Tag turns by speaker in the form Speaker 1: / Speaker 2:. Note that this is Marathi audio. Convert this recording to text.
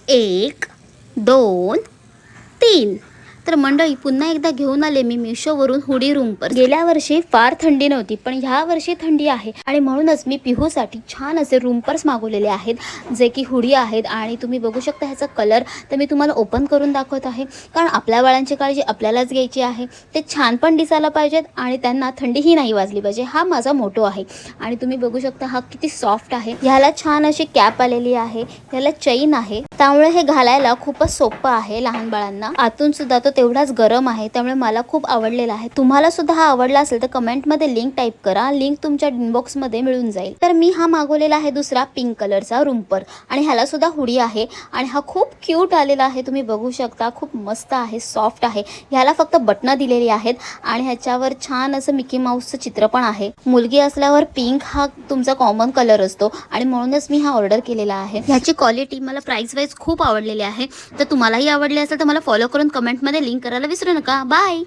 Speaker 1: 1 2 3। तर मंडळी पुन्हा एकदा घेऊन आले मी मिशोवरून हुडी रूम्पर्स। गेल्या वर्षी फार थंडी नव्हती, पण ह्या वर्षी थंडी आहे आणि म्हणूनच मी पिहूसाठी छान असे रूम्पर्स मागवलेले आहेत, जे की हुडी आहेत। आणि तुम्ही बघू शकता ह्याचा कलर तर मी तुम्हाला ओपन करून दाखवत आहे, कारण आपल्या बाळांची काळजी आपल्यालाच घ्यायची आहे। ते छान पण दिसायला पाहिजेत आणि त्यांना थंडीही नाही वाजली पाहिजे, हा माझा मोटो आहे। आणि तुम्ही बघू शकता हा किती सॉफ्ट आहे। ह्याला छान अशी कॅप आलेली आहे, ह्याला चेन आहे, त्यामुळे हे घालायला खूपच सोपं आहे लहान बाळांना। आतून सुद्धा तो तेवढाच गरम आहे, त्यामुळे मला खूप आवडलेला आहे। तुम्हाला सुद्धा हा आवडला असेल तर कमेंटमध्ये लिंक टाईप करा, लिंक तुमच्या इनबॉक्समध्ये मिळून जाईल। तर मी हा मागवलेला आहे दुसरा पिंक कलरचा रूम्पर, आणि ह्याला सुद्धा हुडी आहे आणि हा खूप क्यूट आलेला आहे। तुम्ही बघू शकता खूप मस्त आहे, सॉफ्ट आहे। ह्याला फक्त बटणं दिलेली आहेत आणि ह्याच्यावर छान असं मिकी माऊसचं चित्र पण आहे। मुलगी असल्यावर पिंक हा तुमचा कॉमन कलर असतो आणि म्हणूनच मी हा ऑर्डर केलेला आहे। ह्याची क्वालिटी मला प्राइस वाईज खूप आवडलेली आहे। तर तुम्हालाही आवडले असेल तर मला फॉलो करून कमेंटमध्ये लिंक करायला विसरू नका। बाय।